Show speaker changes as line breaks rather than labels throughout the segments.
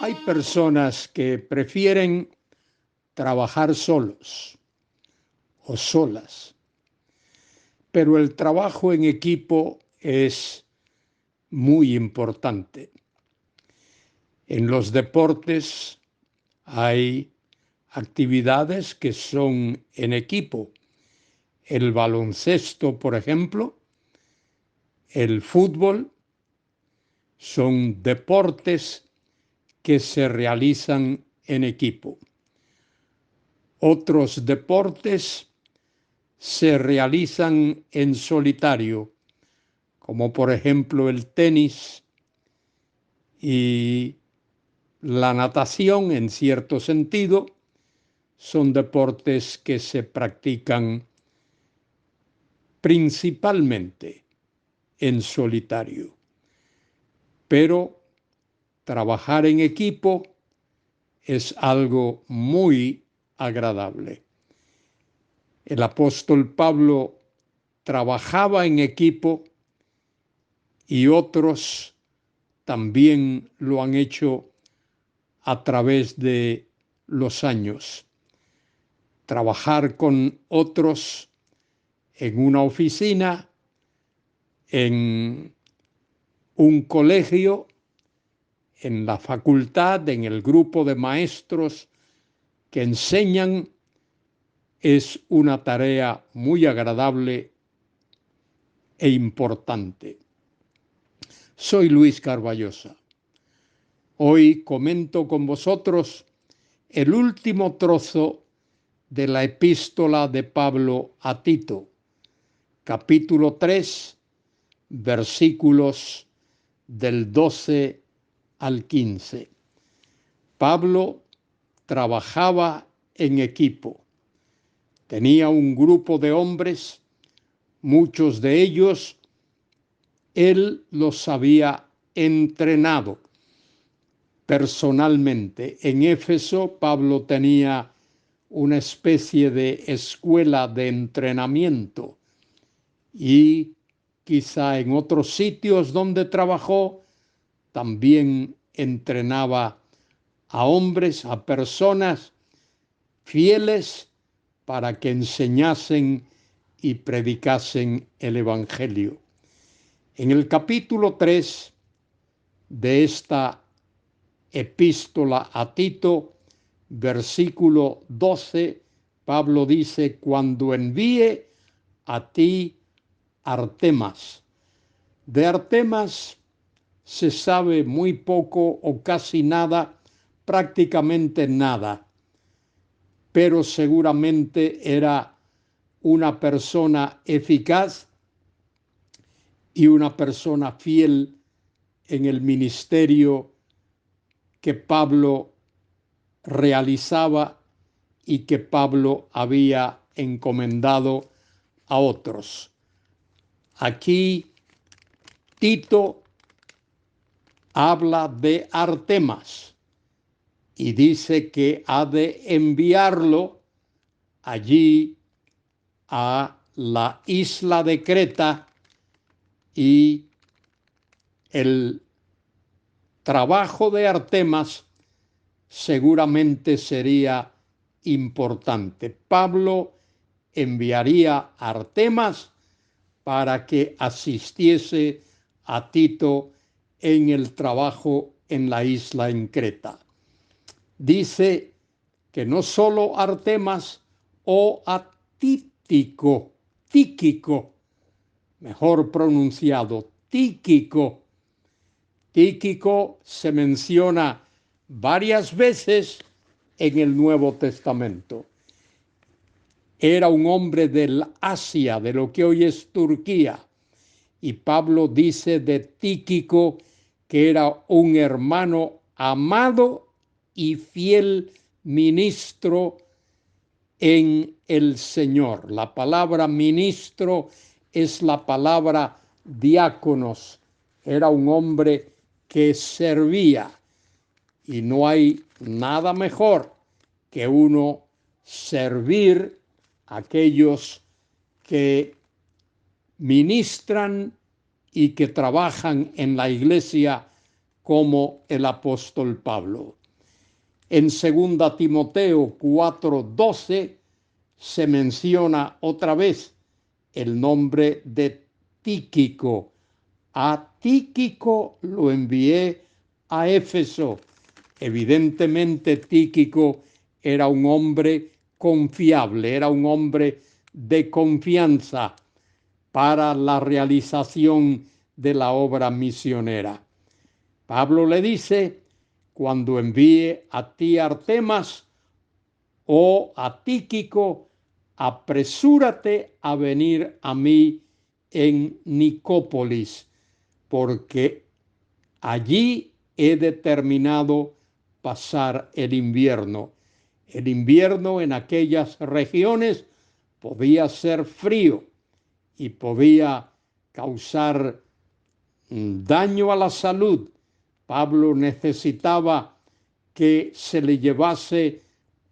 Hay personas que prefieren trabajar solos o solas, pero el trabajo en equipo es muy importante. En los deportes hay actividades que son en equipo. El baloncesto, por ejemplo, el fútbol, son deportes que se realizan en equipo. Otros deportes se realizan en solitario, como por ejemplo el tenis y la natación, en cierto sentido, son deportes que se practican principalmente en solitario. Pero trabajar en equipo es algo muy agradable. El apóstol Pablo trabajaba en equipo y otros también lo han hecho a través de los años. Trabajar con otros en una oficina, en un colegio, en la facultad, en el grupo de maestros que enseñan, es una tarea muy agradable e importante. Soy Luis Carballosa. Hoy comento con vosotros el último trozo de la epístola de Pablo a Tito, capítulo 3, versículos del 12 al 15. Pablo trabajaba en equipo. Tenía un grupo de hombres, muchos de ellos él los había entrenado personalmente. En Éfeso, Pablo tenía una especie de escuela de entrenamiento y quizá en otros sitios donde trabajó también entrenaba a hombres, a personas fieles para que enseñasen y predicasen el Evangelio. En el capítulo 3 de esta epístola a Tito, versículo 12, Pablo dice: cuando envíe a ti Artemas. De Artemas se sabe muy poco o casi nada, prácticamente nada, pero seguramente era una persona eficaz y una persona fiel en el ministerio que Pablo realizaba y que Pablo había encomendado a otros. Aquí Tito habla de Artemas y dice que ha de enviarlo allí a la isla de Creta, y el trabajo de Artemas seguramente sería importante. Pablo enviaría a Artemas para que asistiese a Tito en el trabajo en la isla en Creta. Dice que no solo Artemas o a Tíquico, mejor pronunciado, Tíquico. Tíquico se menciona varias veces en el Nuevo Testamento. Era un hombre del Asia, de lo que hoy es Turquía, y Pablo dice de Tíquico que era un hermano amado y fiel ministro en el Señor. La palabra ministro es la palabra diáconos. Era un hombre que servía, y no hay nada mejor que uno servir a aquellos que ministran y que trabajan en la iglesia como el apóstol Pablo. En 2 Timoteo 4:12 se menciona otra vez el nombre de Tíquico. A Tíquico lo envié a Éfeso. Evidentemente Tíquico era un hombre confiable, era un hombre de confianza para la realización de la obra misionera. Pablo le dice: cuando envíe a ti Artemas o a Tíquico, apresúrate a venir a mí en Nicópolis, porque allí he determinado pasar el invierno. El invierno en aquellas regiones podía ser frío y podía causar daño a la salud. Pablo necesitaba que se le llevase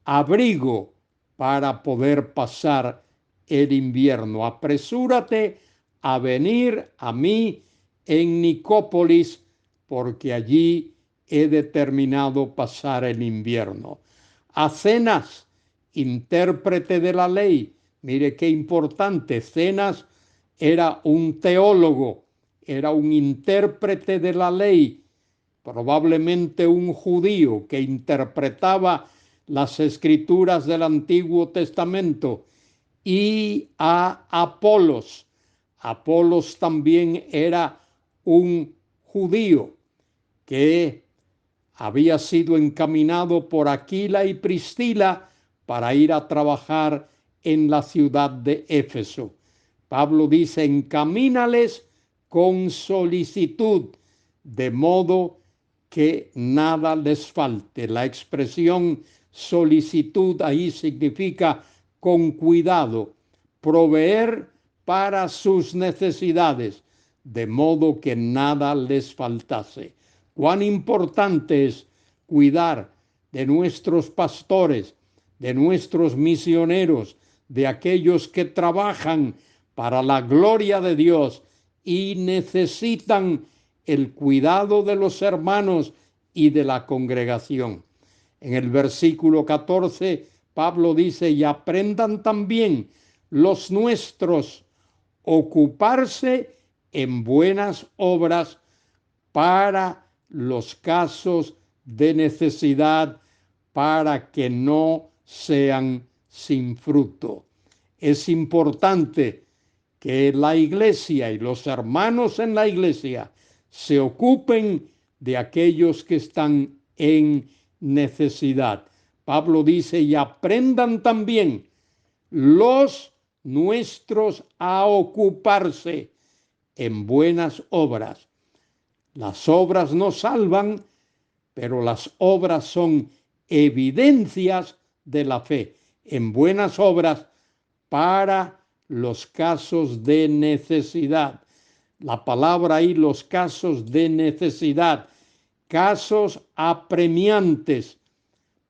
abrigo para poder pasar el invierno. Apresúrate a venir a mí en Nicópolis, porque allí he determinado pasar el invierno. Zenas, intérprete de la ley. Mire qué importante. Zenas era un teólogo, era un intérprete de la ley, probablemente un judío que interpretaba las escrituras del Antiguo Testamento, y a Apolos. Apolos también era un judío que había sido encaminado por Aquila y Priscila para ir a trabajar en la ciudad de Éfeso. Pablo dice: encamínales con solicitud, de modo que nada les falte. La expresión solicitud ahí significa con cuidado, proveer para sus necesidades, de modo que nada les faltase. Cuán importante es cuidar de nuestros pastores, de nuestros misioneros, de aquellos que trabajan para la gloria de Dios y necesitan el cuidado de los hermanos y de la congregación. En el versículo 14, Pablo dice: y aprendan también los nuestros ocuparse en buenas obras para los casos de necesidad, para que no sean sin fruto. Es importante que la iglesia y los hermanos en la iglesia se ocupen de aquellos que están en necesidad. Pablo dice: y aprendan también los nuestros a ocuparse en buenas obras. Las obras no salvan, pero las obras son evidencias de la fe. En buenas obras para los casos de necesidad. La palabra ahí, los casos de necesidad, casos apremiantes,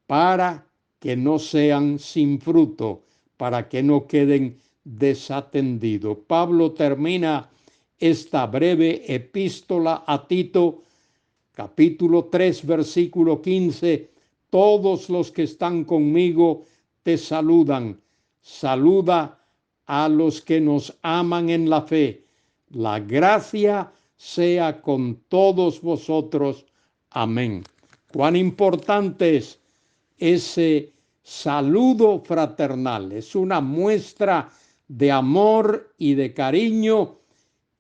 para que no sean sin fruto, para que no queden desatendidos. Pablo termina esta breve epístola a Tito, capítulo 3, versículo 15. Todos los que están conmigo te saludan. Saluda a los que nos aman en la fe. La gracia sea con todos vosotros. Amén. Cuán importante es ese saludo fraternal. Es una muestra de amor y de cariño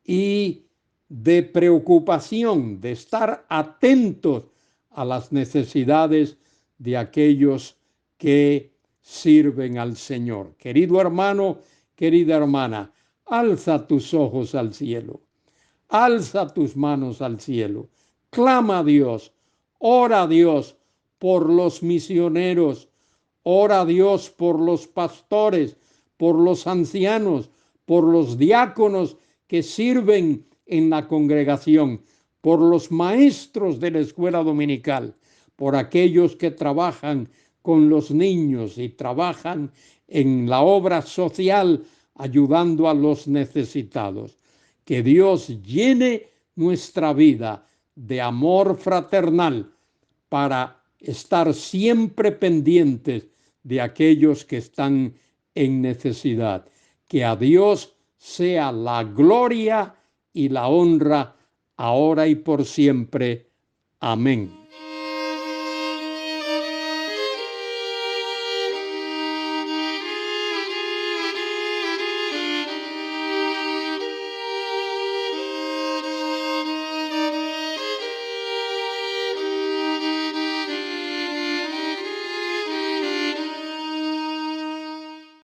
y de preocupación, de estar atentos a las necesidades de aquellos que sirven al Señor. Querido hermano, querida hermana, alza tus ojos al cielo, alza tus manos al cielo, clama a Dios, ora a Dios por los misioneros, ora a Dios por los pastores, por los ancianos, por los diáconos que sirven en la congregación, por los maestros de la escuela dominical, por aquellos que trabajan con los niños y trabajan en la obra social ayudando a los necesitados. Que Dios llene nuestra vida de amor fraternal para estar siempre pendientes de aquellos que están en necesidad. Que a Dios sea la gloria y la honra ahora y por siempre. Amén.